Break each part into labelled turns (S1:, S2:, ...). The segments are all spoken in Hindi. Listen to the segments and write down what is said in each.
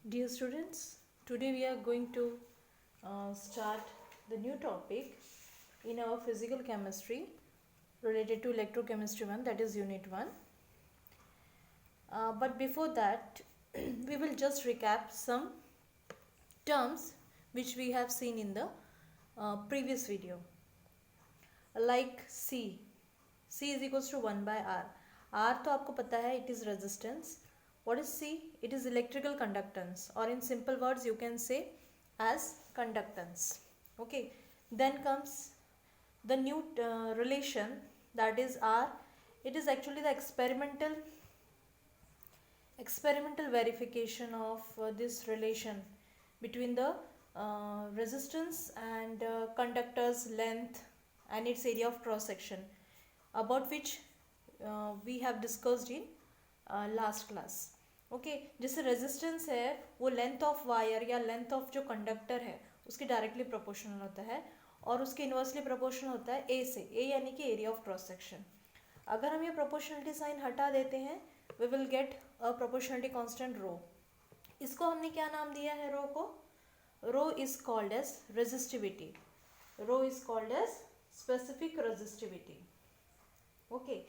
S1: Dear students, today we are going to start the new topic in our physical chemistry related to electrochemistry 1, that is unit 1. But before that, we will just recap some terms which we have seen in the previous video. Like C. C is equals to 1 by R. R तो आपको पता है, it is resistance. What is C? It is electrical conductance, or in simple words you can say as conductance. Okay. Then comes the new relation, that is R. It is actually the experimental verification of this relation between the resistance and conductor's length and its area of cross section, about which we have discussed in last class. Okay जैसे रेजिस्टेंस है वो लेंथ ऑफ वायर या लेंथ ऑफ जो कंडक्टर है उसके डायरेक्टली प्रोपोर्शनल होता है, और उसके इन्वर्सली प्रोपोर्शनल होता है ए से, ए यानी कि एरिया ऑफ क्रॉस सेक्शन. अगर हम ये प्रोपोर्शनलिटी साइन हटा देते हैं we will get a proportionality constant rho. इसको हमने क्या नाम दिया है रो को? Rho is called as resistivity. Rho is called as specific resistivity. Okay,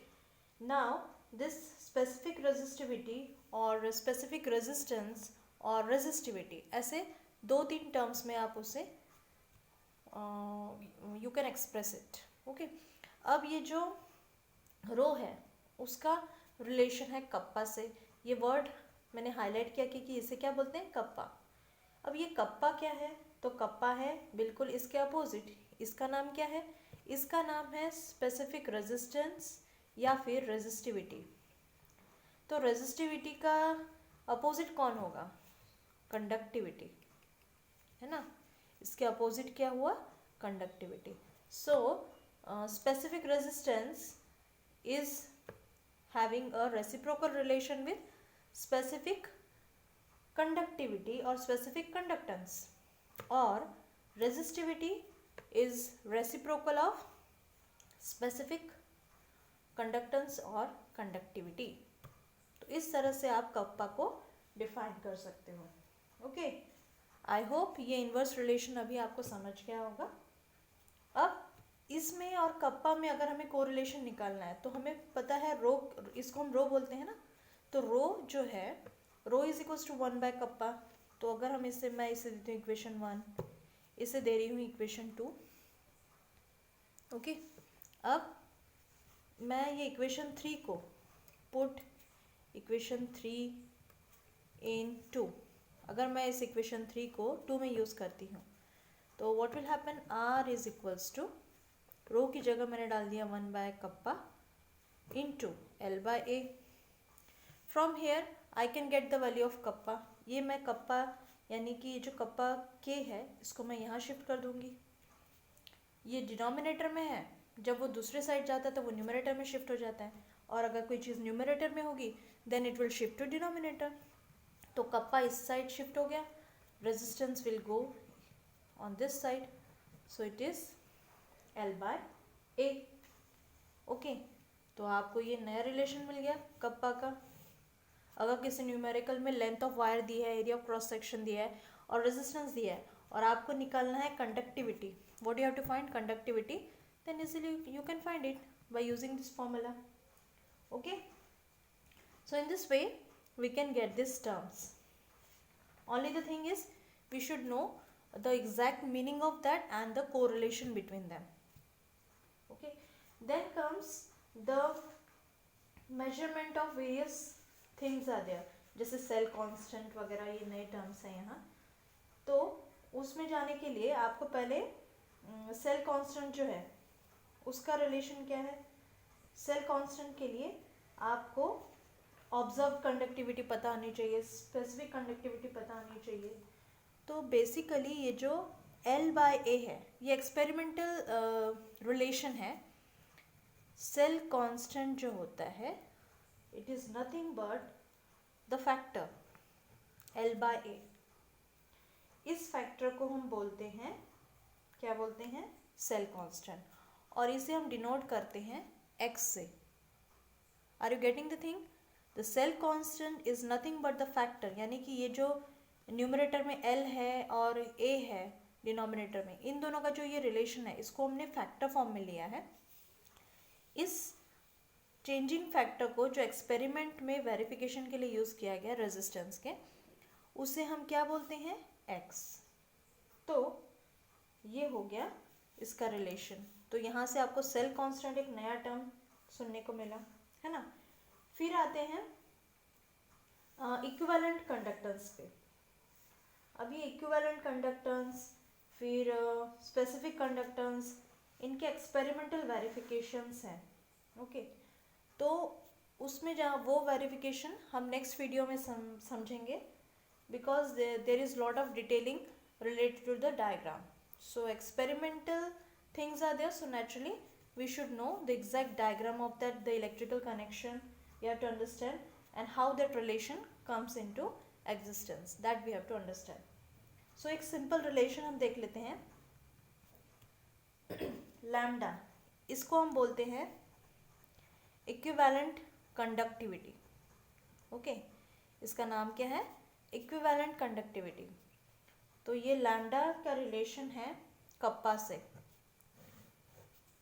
S1: now this specific resistivity और specific resistance और resistivity, ऐसे दो तीन टर्म्स में आप उसे you can express it. okay, अब ये जो रो है उसका रिलेशन है कप्पा से. ये वर्ड मैंने हाईलाइट किया कि इसे क्या बोलते हैं? कप्पा. अब ये कप्पा क्या है? तो कप्पा है बिल्कुल इसके अपोजिट. इसका नाम क्या है? इसका नाम है स्पेसिफिक रेजिस्टेंस या फिर रेजिस्टिविटी. तो रेजिस्टिविटी का अपोजिट कौन होगा? कंडक्टिविटी, है ना. इसके अपोजिट क्या हुआ? Conductivity. So specific resistance is having a reciprocal relation with specific conductivity और स्पेसिफिक कंडक्टेंस, और resistivity is reciprocal of specific conductance और कंडक्टिविटी. तो इस तरह से आप कप्पा को डिफाइन कर सकते हो. ओके, आई होप ये इन्वर्स रिलेशन अभी आपको समझ गया होगा. अब इसमें और कप्पा में अगर हमें कोरिलेशन निकालना है तो हमें पता है रो, इसको हम रो बोलते हैं ना. तो रो जो है, rho is equals to 1 by kappa. तो अगर हम इसे, मैं इसे देती हूँ इक्वेशन 1, इसे दे रही हूँ इक्वेशन 2. ओके, अब मैं ये इक्वेशन 3 को पुट इक्वेशन 3 इन 2. अगर मैं इस इक्वेशन 3 को 2 में यूज़ करती हूँ तो what will happen? R is equals to, rho की जगह मैंने डाल दिया 1 by kappa into L by A. From here I can get the value of kappa. ये मैं कप्पा यानी कि जो कप्पा के है इसको मैं यहाँ शिफ्ट कर दूँगी. ये डिनोमिनेटर में है, जब वो दूसरे साइड जाता है तो वो न्यूमरेटर में शिफ्ट हो जाता है, और अगर कोई चीज़ न्यूमरेटर में होगी then it will shift to denominator. तो कप्पा इस साइड शिफ्ट हो गया, resistance will go on this side, so it is L by A. Okay, तो आपको ये नया रिलेशन मिल गया कप्पा का. अगर किसी न्यूमेरिकल में लेंथ ऑफ वायर दी है, एरिया ऑफ क्रॉस सेक्शन दिया है और रेजिस्टेंस दिया है, और आपको निकालना है conductivity, what you have to find? Conductivity. then easily you can find it by using this formula. Okay, so in this way we can get these terms. Only the thing is we should know the exact meaning of that and the correlation between them. Okay, then comes the measurement of various things are there, जैसे सेल कांस्टेंट वगैरह, ये नए टर्म्स हैं यहाँ. तो उसमें जाने के लिए आपको पहले सेल कांस्टेंट जो है उसका रिलेशन क्या है? सेल कांस्टेंट के लिए आपको ऑब्जर्व कंडक्टिविटी पता होनी चाहिए, स्पेसिफिक कंडक्टिविटी पता होनी चाहिए. तो बेसिकली ये जो L बाय ए है ये एक्सपेरिमेंटल रिलेशन है. सेल कांस्टेंट जो होता है it is nothing but the factor L by A. इस फैक्टर को हम बोलते हैं, क्या बोलते हैं? सेल कांस्टेंट, और इसे हम डिनोट करते हैं x से. Are you getting the thing? The cell constant is nothing but the factor, यानी कि ये जो न्यूमरेटर में L है और A है डिनोमिनेटर में, इन दोनों का जो ये रिलेशन है इसको हमने फैक्टर फॉर्म में लिया है। इस चेंजिंग फैक्टर को जो एक्सपेरिमेंट में वेरिफिकेशन के लिए यूज़ किया गया रेजिस्टेंस के, उसे हम क्या बोलते हैं, X। तो ये हो गया इसका रिलेशन। तो यहाँ से आपको सेल कांस्टेंट एक नया टर्म सुनने को मिला, है ना। फिर आते हैं इक्विवेलेंट कंडक्टेंस पे। अभी इक्विवेलेंट कंडक्टेंस, फिर स्पेसिफिक कंडक्टेंस, इनके एक्सपेरिमेंटल वेरिफिकेशंस हैं। ओके, तो उसमें जहाँ वो वेरिफिकेशन हम नेक्स्ट वीडियो में समझेंगे, because there is lot of detailing related to the diagram. So experimental things are there, so naturally we should know the exact diagram of that, the electrical connection you have to understand, and how that relation comes into existence, that we have to understand. So एक simple relation हम देख लेते हैं, लैम्डा, इसको हम बोलते हैं इक्विवेलेंट कंडक्टिविटी। ओके, इसका नाम क्या है, इक्विवेलेंट कंडक्टिविटी। तो ये लैम्डा का रिलेशन है कप्पा से,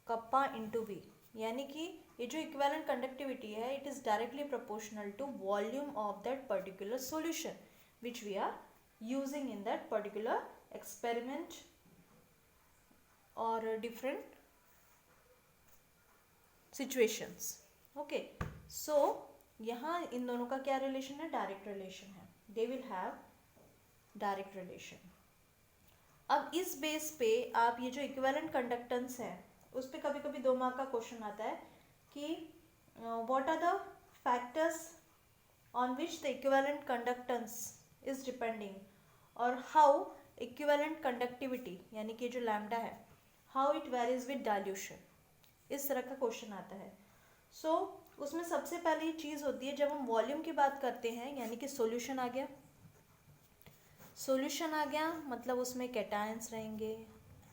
S1: कप्पा इंटू बी, यानी कि ये जो इक्विवेलेंट कंडक्टिविटी है, it is directly proportional to volume of that particular solution which we are using in that particular experiment और डिफरेंट सिचुएशंस। ओके, सो यहाँ इन दोनों का क्या रिलेशन है, डायरेक्ट रिलेशन है, दे विल हैव डायरेक्ट रिलेशन। अब इस बेस पे आप ये जो इक्विवेलेंट कंडक्टेंस है उस पर कभी कभी 2 मार्क का क्वेश्चन आता है कि what are the factors on which the equivalent conductance is depending, और हाउ इक्विवेलेंट कंडक्टिविटी यानी कि जो लैम्डा है, how it varies with dilution, इस तरह का क्वेश्चन आता है। सो उसमें सबसे पहली चीज़ होती है, जब हम वॉल्यूम की बात करते हैं, यानी कि सॉल्यूशन आ गया, सॉल्यूशन आ गया मतलब उसमें कैटायंस रहेंगे,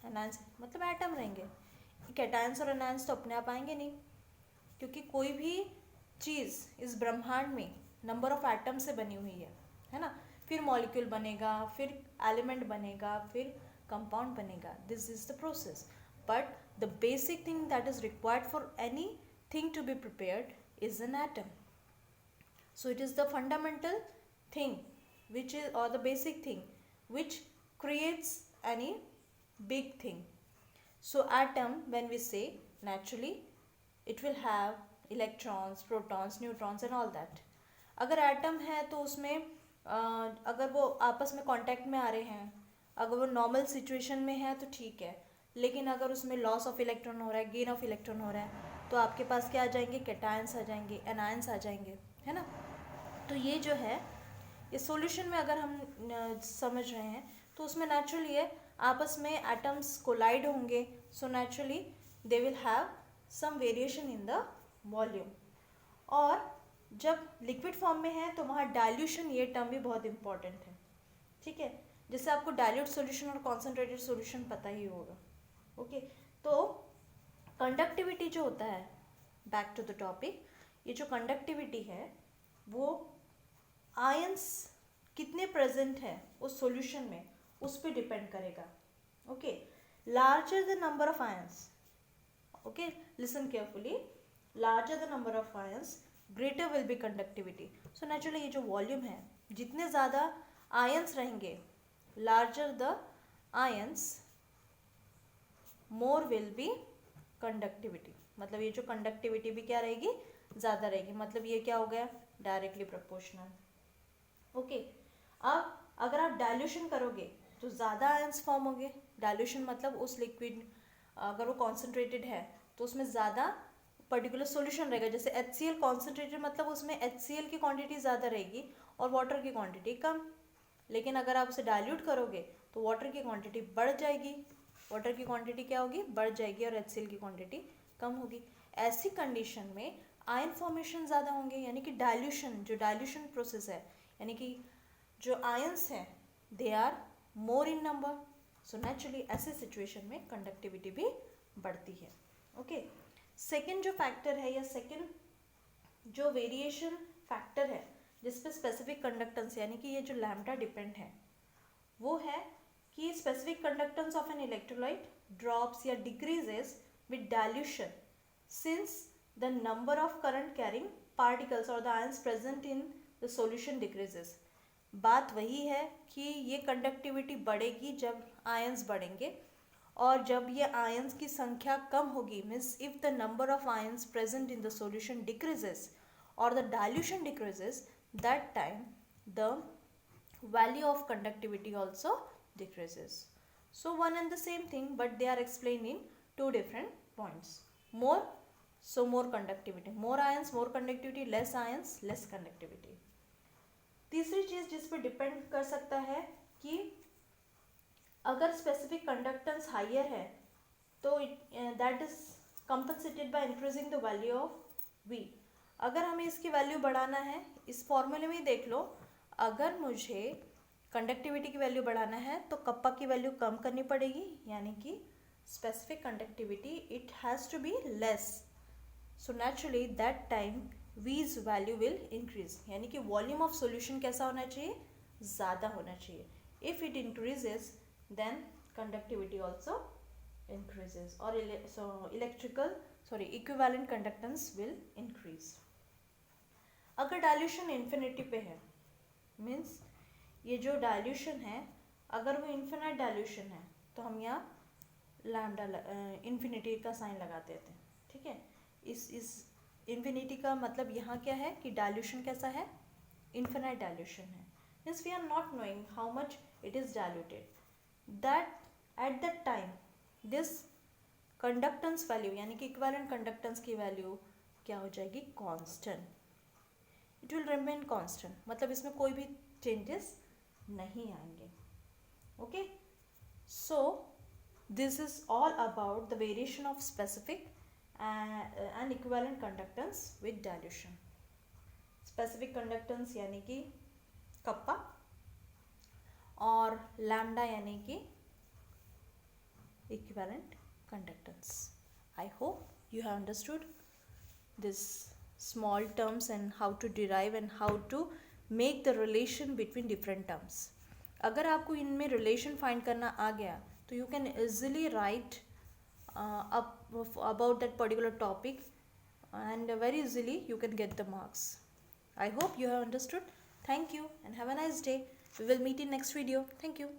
S1: एनायंस मतलब एटम रहेंगे। कैटायंस और एनायंस तो अपने आप आएंगे नहीं, क्योंकि कोई भी चीज़ इस ब्रह्मांड में नंबर ऑफ एटम से बनी हुई है ना। फिर मॉलिक्यूल बनेगा, फिर एलिमेंट बनेगा, फिर कंपाउंड बनेगा, this is the process. But the basic thing that is required for any thing to be prepared is an atom. So it is the fundamental thing which is, or the basic thing which creates any big thing. So atom, when we say, naturally it will have electrons, protons, neutrons and all that. अगर एटम है तो उसमें अगर वो आपस में कांटेक्ट में आ रहे हैं, अगर वो नॉर्मल सिचुएशन में है तो ठीक है, लेकिन अगर उसमें लॉस ऑफ इलेक्ट्रॉन हो रहा है, गेन ऑफ इलेक्ट्रॉन हो रहा है, तो आपके पास क्या आ जाएंगे, कैटायंस आ जाएंगे, एनायंस आ जाएंगे, है ना। तो ये जो है, इस सॉल्यूशन में अगर हम समझ रहे हैं तो उसमें नेचुरली है आपस में एटम्स कोलाइड होंगे, so naturally they will have some variation in the volume. और जब लिक्विड फॉर्म में है तो वहाँ डाइल्यूशन, ये टर्म भी बहुत इंपॉर्टेंट है, ठीक है। जैसे आपको डाइल्यूट सॉल्यूशन और कॉन्सेंट्रेटेड सॉल्यूशन पता ही होगा। ओके, तो कंडक्टिविटी जो होता है, बैक टू द टॉपिक, ये जो कंडक्टिविटी है वो आयंस कितने प्रेजेंट है उस सॉल्यूशन में, उस पर डिपेंड करेगा। Okay, larger the number of ions, okay listen carefully, larger the number of ions greater will be conductivity. So naturally ये जो वॉल्यूम है, जितने ज़्यादा आयंस रहेंगे, larger the ions more will be conductivity, मतलब ये जो कंडक्टिविटी भी क्या रहेगी, ज़्यादा रहेगी। मतलब ये क्या हो गया, डायरेक्टली प्रोपोर्शनल। ओके, अब अगर आप डाइल्यूशन करोगे तो ज़्यादा आयंस फॉर्म होंगे। डाइल्यूशन मतलब उस लिक्विड, अगर वो कॉन्सेंट्रेटेड है तो उसमें ज़्यादा पर्टिकुलर सॉल्यूशन रहेगा। जैसे HCl कॉन्सेंट्रेटेड मतलब उसमें HCl की क्वांटिटी ज़्यादा रहेगी और वाटर की क्वांटिटी कम। लेकिन अगर आप उसे डाइल्यूट करोगे तो वाटर की क्वांटिटी बढ़ जाएगी, वाटर की क्वांटिटी क्या होगी, बढ़ जाएगी, और HCl की क्वांटिटी कम होगी। ऐसी कंडीशन में आयन फॉर्मेशन ज़्यादा होंगे, यानी कि डाइल्यूशन, जो डाइल्यूशन प्रोसेस है, यानी कि जो आयंस हैं they are more in number. So naturally ऐसे सिचुएशन में कंडक्टिविटी भी बढ़ती है। ओके, सेकेंड जो फैक्टर है, या सेकेंड जो वेरिएशन फैक्टर है जिस पे स्पेसिफिक कंडक्टेंस यानी कि ये जो लैम्डा डिपेंड है वो है कि specific conductance of an electrolyte drops या decreases with dilution since the number of current carrying particles और the ions present in the solution decreases. बात वही है कि ये कंडक्टिविटी बढ़ेगी जब आयंस बढ़ेंगे, और जब ये आयंस की संख्या कम होगी, means if the number of ions present in the solution decreases और the dilution decreases, that time the value of conductivity also decreases. So one and the same thing, but they are explained in two different points. More, so more conductivity, more ions more conductivity, less ions less conductivity. तीसरी चीज जिस पर डिपेंड कर सकता है कि अगर स्पेसिफिक कंडक्टेंस हाइयर है तो that is compensated by increasing the value of V। अगर हमें इसकी वैल्यू बढ़ाना है, इस फॉर्मूले में ही देख लो, अगर मुझे कंडक्टिविटी की वैल्यू बढ़ाना है तो कप्पा की वैल्यू कम करनी पड़ेगी, यानी कि specific conductivity it has to be less. So naturally that time V's value will increase, यानी कि वॉल्यूम ऑफ सॉल्यूशन कैसा होना चाहिए, ज़्यादा होना चाहिए। If it increases then conductivity also increases, or equivalent conductance will increase। अगर डाइल्यूशन इन्फिनिटी पे है, मीन्स ये जो डाइल्यूशन है अगर वो इन्फिनाइट डाइल्यूशन है तो हम यहाँ लैम्डा इन्फिनिटी का साइन लगा देते हैं, ठीक है। इस इन्फिनिटी का मतलब यहाँ क्या है कि डाइल्यूशन कैसा है, इन्फिनाइट डाइल्यूशन है, means we are not knowing how much it is diluted, that at that time this conductance value यानी कि इक्विवेलेंट कंडक्टेंस की वैल्यू क्या हो जाएगी, constant, it will remain constant, मतलब इसमें कोई भी चेंजेस नहीं आएंगे। Okay, so this is all about the variation of specific and equivalent conductance with dilution. Specific conductance यानी कि कप्पा और लैम्डा यानी कि equivalent conductance. I hope you have understood this small terms and how to derive and how to make the relation between different terms. अगर आपको इनमें relation find करना आ गया तो you can easily write about that particular topic and very easily you can get the marks. I hope you have understood. Thank you and have a nice day. We will meet in next video. Thank you.